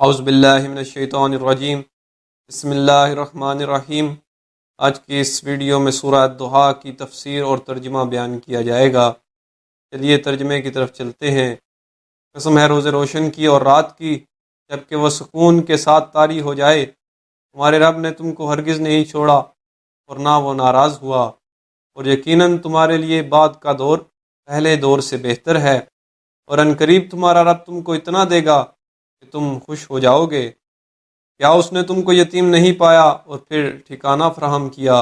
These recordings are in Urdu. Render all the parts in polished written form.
اعوذ باللہ من الشیطان الرجیم، بسم اللہ الرحمن الرحیم۔ آج کی اس ویڈیو میں سورہ الضحیٰ کی تفسیر اور ترجمہ بیان کیا جائے گا۔ چلیے ترجمے کی طرف چلتے ہیں۔ قسم ہے روز روشن کی اور رات کی، جب کہ وہ سکون کے ساتھ طاری ہو جائے، تمہارے رب نے تم کو ہرگز نہیں چھوڑا اور نہ وہ ناراض ہوا، اور یقیناً تمہارے لیے بعد کا دور پہلے دور سے بہتر ہے، اور عنقریب تمہارا رب تم کو اتنا دے گا کہ تم خوش ہو جاؤ گے۔ کیا اس نے تم کو یتیم نہیں پایا اور پھر ٹھکانہ فراہم کیا،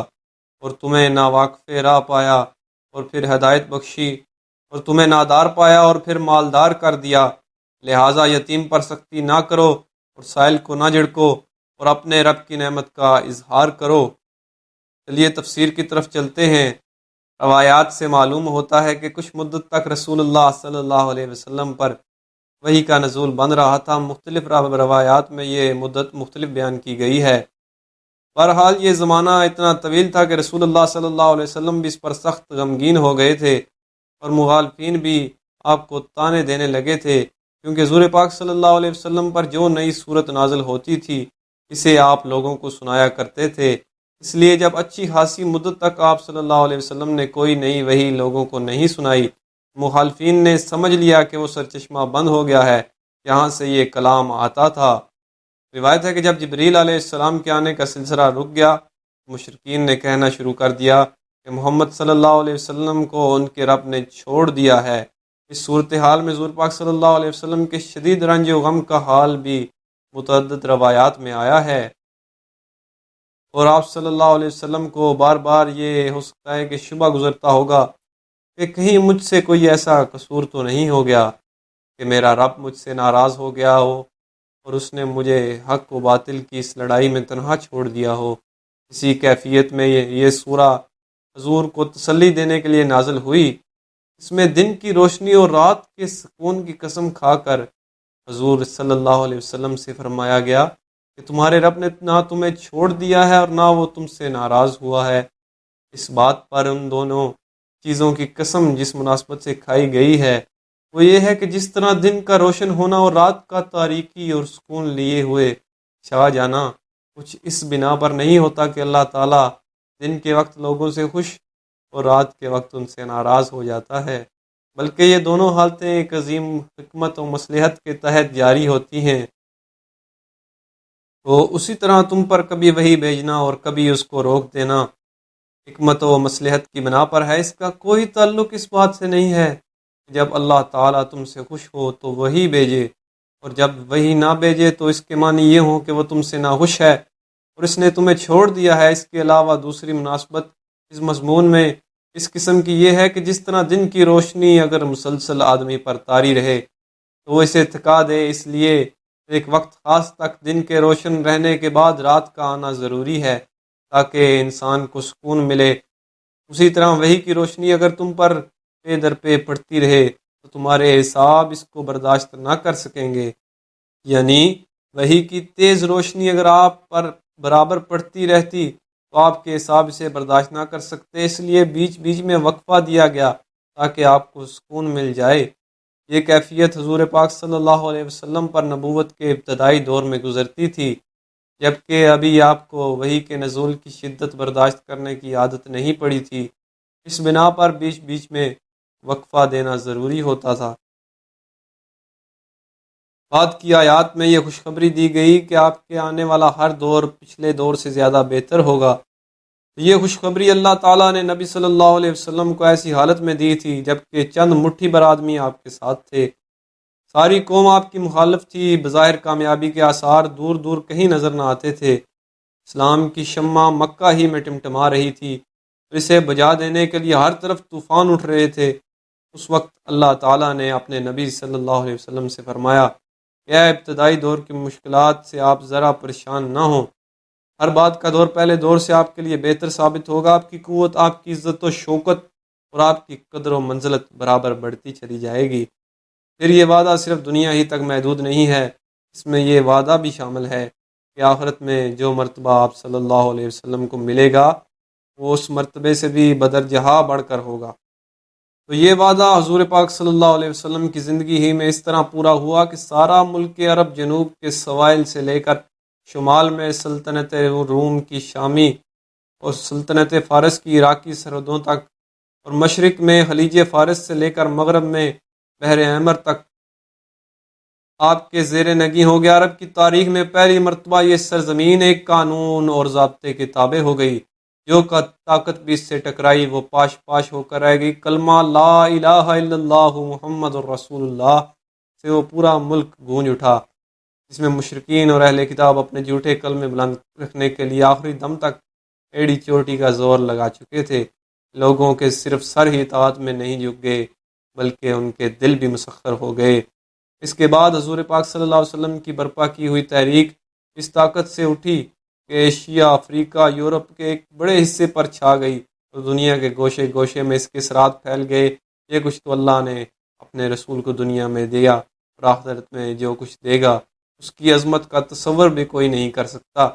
اور تمہیں ناواقف راہ پایا اور پھر ہدایت بخشی، اور تمہیں نادار پایا اور پھر مالدار کر دیا؟ لہٰذا یتیم پر سختی نہ کرو اور سائل کو نہ جھڑکو، اور اپنے رب کی نعمت کا اظہار کرو۔ چلیے تفسیر کی طرف چلتے ہیں۔ روایات سے معلوم ہوتا ہے کہ کچھ مدت تک رسول اللہ صلی اللہ علیہ وسلم پر وحی کا نزول بن رہا تھا۔ مختلف روایات میں یہ مدت مختلف بیان کی گئی ہے۔ بہرحال یہ زمانہ اتنا طویل تھا کہ رسول اللہ صلی اللہ علیہ وسلم بھی اس پر سخت غمگین ہو گئے تھے، اور مخالفین بھی آپ کو طانے دینے لگے تھے، کیونکہ حضور پاک صلی اللہ علیہ وسلم پر جو نئی صورت نازل ہوتی تھی اسے آپ لوگوں کو سنایا کرتے تھے۔ اس لیے جب اچھی خاصی مدت تک آپ صلی اللہ علیہ وسلم نے کوئی نئی وحی لوگوں کو نہیں سنائی، مخالفین نے سمجھ لیا کہ وہ سرچشمہ بند ہو گیا ہے، یہاں سے یہ کلام آتا تھا۔ روایت ہے کہ جب جبریل علیہ السلام کے آنے کا سلسلہ رک گیا، مشرکین نے کہنا شروع کر دیا کہ محمد صلی اللہ علیہ وسلم کو ان کے رب نے چھوڑ دیا ہے۔ اس صورتحال میں حضور پاک صلی اللہ علیہ وسلم کے شدید رنج و غم کا حال بھی متعدد روایات میں آیا ہے، اور آپ صلی اللہ علیہ وسلم کو بار بار یہ ہو سکتا ہے کہ شبہ گزرتا ہوگا کہ کہیں مجھ سے کوئی ایسا قصور تو نہیں ہو گیا کہ میرا رب مجھ سے ناراض ہو گیا ہو اور اس نے مجھے حق و باطل کی اس لڑائی میں تنہا چھوڑ دیا ہو۔ اسی کیفیت میں یہ سورہ حضور کو تسلی دینے کے لیے نازل ہوئی۔ اس میں دن کی روشنی اور رات کے سکون کی قسم کھا کر حضور صلی اللہ علیہ وسلم سے فرمایا گیا کہ تمہارے رب نے نہ تمہیں چھوڑ دیا ہے اور نہ وہ تم سے ناراض ہوا ہے۔ اس بات پر ان دونوں چیزوں کی قسم جس مناسبت سے کھائی گئی ہے وہ یہ ہے کہ جس طرح دن کا روشن ہونا اور رات کا تاریکی اور سکون لیے ہوئے چھا جانا کچھ اس بنا پر نہیں ہوتا کہ اللہ تعالیٰ دن کے وقت لوگوں سے خوش اور رات کے وقت ان سے ناراض ہو جاتا ہے، بلکہ یہ دونوں حالتیں ایک عظیم حکمت و مصلحت کے تحت جاری ہوتی ہیں۔ تو اسی طرح تم پر کبھی وحی بھیجنا اور کبھی اس کو روک دینا حکمت و مصلحت کی بنا پر ہے۔ اس کا کوئی تعلق اس بات سے نہیں ہے کہ جب اللہ تعالیٰ تم سے خوش ہو تو وحی بھیجے، اور جب وحی نہ بھیجے تو اس کے معنی یہ ہوں کہ وہ تم سے ناخوش ہے اور اس نے تمہیں چھوڑ دیا ہے۔ اس کے علاوہ دوسری مناسبت اس مضمون میں اس قسم کی یہ ہے کہ جس طرح دن کی روشنی اگر مسلسل آدمی پر طاری رہے تو وہ اسے تھکا دے، اس لیے ایک وقت خاص تک دن کے روشن رہنے کے بعد رات کا آنا ضروری ہے تاکہ انسان کو سکون ملے۔ اسی طرح وحی کی روشنی اگر تم پر پے در پے پڑتی رہے تو تمہارے اعصاب اس کو برداشت نہ کر سکیں گے، یعنی وحی کی تیز روشنی اگر آپ پر برابر پڑتی رہتی تو آپ کے اعصاب اسے برداشت نہ کر سکتے، اس لیے بیچ بیچ میں وقفہ دیا گیا تاکہ آپ کو سکون مل جائے۔ یہ کیفیت حضور پاک صلی اللہ علیہ وسلم پر نبوت کے ابتدائی دور میں گزرتی تھی، جبکہ ابھی آپ کو وحی کے نزول کی شدت برداشت کرنے کی عادت نہیں پڑی تھی۔ اس بنا پر بیچ بیچ میں وقفہ دینا ضروری ہوتا تھا۔ بعد کی آیات میں یہ خوشخبری دی گئی کہ آپ کے آنے والا ہر دور پچھلے دور سے زیادہ بہتر ہوگا۔ یہ خوشخبری اللہ تعالیٰ نے نبی صلی اللہ علیہ وسلم کو ایسی حالت میں دی تھی جبکہ چند مٹھی بھر آدمی آپ کے ساتھ تھے۔ ساری قوم آپ کی مخالف تھی، بظاہر کامیابی کے آثار دور دور کہیں نظر نہ آتے تھے۔ اسلام کی شمع مکہ ہی میں ٹمٹما رہی تھی، تو اسے بجھا دینے کے لیے ہر طرف طوفان اٹھ رہے تھے۔ اس وقت اللہ تعالیٰ نے اپنے نبی صلی اللہ علیہ وسلم سے فرمایا کہ اے ابتدائی دور کی مشکلات سے آپ ذرا پریشان نہ ہوں، ہر بات کا دور پہلے دور سے آپ کے لیے بہتر ثابت ہوگا۔ آپ کی قوت، آپ کی عزت و شوکت اور آپ کی قدر و منزلت برابر بڑھتی چلی جائے گی۔ پھر یہ وعدہ صرف دنیا ہی تک محدود نہیں ہے، اس میں یہ وعدہ بھی شامل ہے کہ آخرت میں جو مرتبہ آپ صلی اللہ علیہ وسلم کو ملے گا وہ اس مرتبے سے بھی بدرجہ بڑھ کر ہوگا۔ تو یہ وعدہ حضور پاک صلی اللہ علیہ وسلم کی زندگی ہی میں اس طرح پورا ہوا کہ سارا ملک عرب جنوب کے سوائل سے لے کر شمال میں سلطنت روم کی شامی اور سلطنت فارس کی عراقی سرحدوں تک، اور مشرق میں خلیج فارس سے لے کر مغرب میں بحر احمر تک آپ کے زیر نگی ہو گیا۔ عرب کی تاریخ میں پہلی مرتبہ یہ سرزمین ایک قانون اور ضابطے کے تابع ہو گئی۔ جو طاقت بھی اس سے ٹکرائی وہ پاش پاش ہو کر رہ گئی۔ کلمہ لا الہ الا اللہ محمد الرسول اللہ سے وہ پورا ملک گونج اٹھا، جس میں مشرکین اور اہل کتاب اپنے جھوٹے کلمے بلند رکھنے کے لیے آخری دم تک ایڑی چوٹی کا زور لگا چکے تھے۔ لوگوں کے صرف سر ہی اطاعت میں نہیں جھک گئے بلکہ ان کے دل بھی مسخر ہو گئے۔ اس کے بعد حضور پاک صلی اللہ علیہ وسلم کی برپا کی ہوئی تحریک اس طاقت سے اٹھی کہ ایشیا، افریقہ، یورپ کے ایک بڑے حصے پر چھا گئی اور دنیا کے گوشے گوشے میں اس کے اثرات پھیل گئے۔ یہ کچھ تو اللہ نے اپنے رسول کو دنیا میں دیا، اور آخرت میں جو کچھ دے گا اس کی عظمت کا تصور بھی کوئی نہیں کر سکتا۔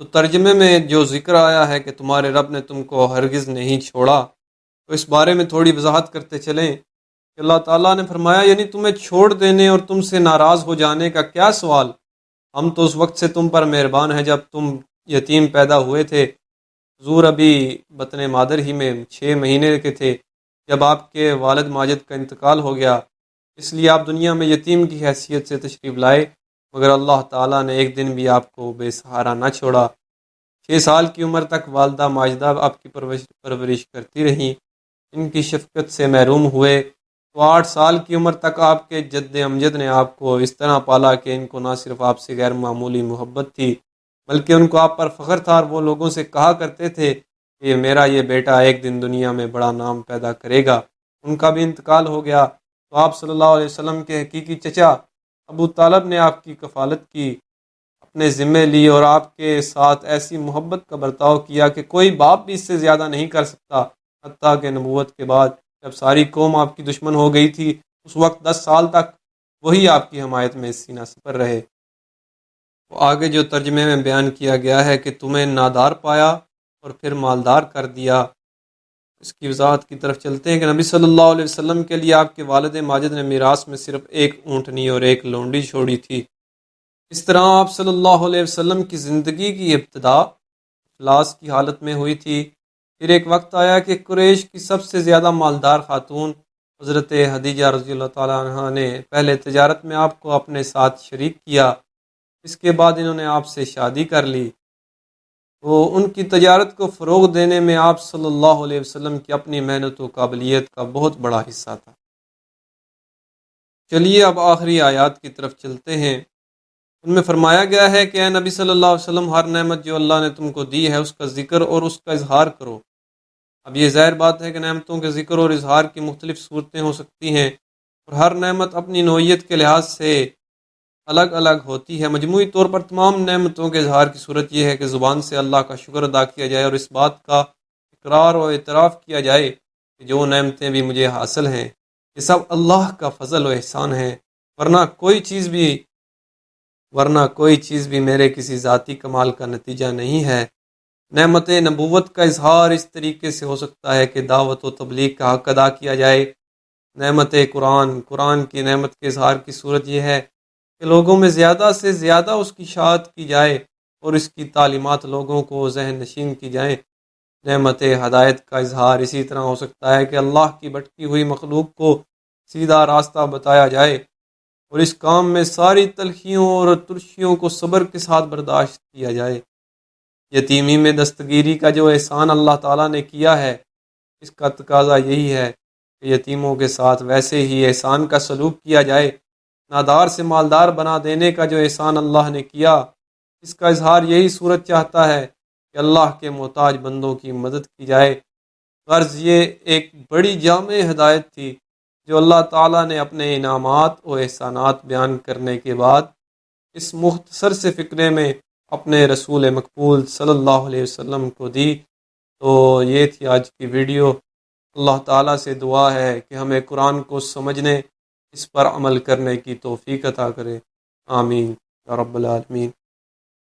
تو ترجمے میں جو ذکر آیا ہے کہ تمہارے رب نے تم کو ہرگز نہیں چھوڑا، تو اس بارے میں تھوڑی وضاحت کرتے چلیں کہ اللہ تعالیٰ نے فرمایا یعنی تمہیں چھوڑ دینے اور تم سے ناراض ہو جانے کا کیا سوال، ہم تو اس وقت سے تم پر مہربان ہیں جب تم یتیم پیدا ہوئے تھے۔ حضور ابھی بطن مادر ہی میں 6 مہینے کے تھے جب آپ کے والد ماجد کا انتقال ہو گیا، اس لیے آپ دنیا میں یتیم کی حیثیت سے تشریف لائے، مگر اللہ تعالیٰ نے ایک دن بھی آپ کو بے سہارا نہ چھوڑا۔ 6 سال کی عمر تک والدہ ماجدہ آپ کی پرورش کرتی رہیں، ان کی شفقت سے محروم ہوئے تو 8 سال کی عمر تک آپ کے جد امجد نے آپ کو اس طرح پالا کہ ان کو نہ صرف آپ سے غیر معمولی محبت تھی بلکہ ان کو آپ پر فخر تھا، اور وہ لوگوں سے کہا کرتے تھے کہ میرا یہ بیٹا ایک دن دنیا میں بڑا نام پیدا کرے گا۔ ان کا بھی انتقال ہو گیا تو آپ صلی اللہ علیہ وسلم کے حقیقی چچا ابو طالب نے آپ کی کفالت کی، اپنے ذمے لی اور آپ کے ساتھ ایسی محبت کا برتاؤ کیا کہ کوئی باپ بھی اس سے زیادہ نہیں کر سکتا۔ حتیٰ کہ نبوت کے بعد جب ساری قوم آپ کی دشمن ہو گئی تھی، اس وقت 10 سال تک وہی آپ کی حمایت میں سینہ سپر رہے۔ وہ آگے جو ترجمے میں بیان کیا گیا ہے کہ تمہیں نادار پایا اور پھر مالدار کر دیا، اس کی وضاحت کی طرف چلتے ہیں کہ نبی صلی اللہ علیہ وسلم کے لیے آپ کے والد ماجد نے میراث میں صرف ایک اونٹنی اور ایک لونڈی چھوڑی تھی۔ اس طرح آپ صلی اللہ علیہ وسلم کی زندگی کی ابتدا افلاس کی حالت میں ہوئی تھی۔ پھر ایک وقت آیا کہ قریش کی سب سے زیادہ مالدار خاتون حضرت خدیجہ رضی اللہ تعالیٰ عنہ نے پہلے تجارت میں آپ کو اپنے ساتھ شریک کیا، اس کے بعد انہوں نے آپ سے شادی کر لی، تو ان کی تجارت کو فروغ دینے میں آپ صلی اللہ علیہ وسلم کی اپنی محنت و قابلیت کا بہت بڑا حصہ تھا۔ چلیے اب آخری آیات کی طرف چلتے ہیں۔ ان میں فرمایا گیا ہے کہ اے نبی صلی اللہ علیہ وسلم، ہر نعمت جو اللہ نے تم کو دی ہے اس کا ذکر اور اس کا اظہار کرو۔ اب یہ ظاہر بات ہے کہ نعمتوں کے ذکر اور اظہار کی مختلف صورتیں ہو سکتی ہیں، اور ہر نعمت اپنی نوعیت کے لحاظ سے الگ الگ ہوتی ہے۔ مجموعی طور پر تمام نعمتوں کے اظہار کی صورت یہ ہے کہ زبان سے اللہ کا شکر ادا کیا جائے اور اس بات کا اقرار و اعتراف کیا جائے کہ جو نعمتیں بھی مجھے حاصل ہیں یہ سب اللہ کا فضل و احسان ہے، ورنہ کوئی چیز بھی میرے کسی ذاتی کمال کا نتیجہ نہیں ہے۔ نعمت نبوت کا اظہار اس طریقے سے ہو سکتا ہے کہ دعوت و تبلیغ کا حق ادا کیا جائے۔ نعمت قرآن کی نعمت کے اظہار کی صورت یہ ہے کہ لوگوں میں زیادہ سے زیادہ اس کی اشاعت کی جائے اور اس کی تعلیمات لوگوں کو ذہن نشین کی جائیں۔ نعمت ہدایت کا اظہار اسی طرح ہو سکتا ہے کہ اللہ کی بھٹکی ہوئی مخلوق کو سیدھا راستہ بتایا جائے اور اس کام میں ساری تلخیوں اور ترشیوں کو صبر کے ساتھ برداشت کیا جائے۔ یتیمی میں دستگیری کا جو احسان اللہ تعالیٰ نے کیا ہے، اس کا تقاضا یہی ہے کہ یتیموں کے ساتھ ویسے ہی احسان کا سلوک کیا جائے۔ نادار سے مالدار بنا دینے کا جو احسان اللہ نے کیا، اس کا اظہار یہی صورت چاہتا ہے کہ اللہ کے محتاج بندوں کی مدد کی جائے۔ غرض یہ ایک بڑی جامع ہدایت تھی جو اللہ تعالیٰ نے اپنے انعامات و احسانات بیان کرنے کے بعد اس مختصر سے فقرے میں اپنے رسول مقبول صلی اللہ علیہ وسلم کو دی۔ تو یہ تھی آج کی ویڈیو۔ اللہ تعالیٰ سے دعا ہے کہ ہمیں قرآن کو سمجھنے، اس پر عمل کرنے کی توفیق عطا کرے۔ آمین یا رب العالمین۔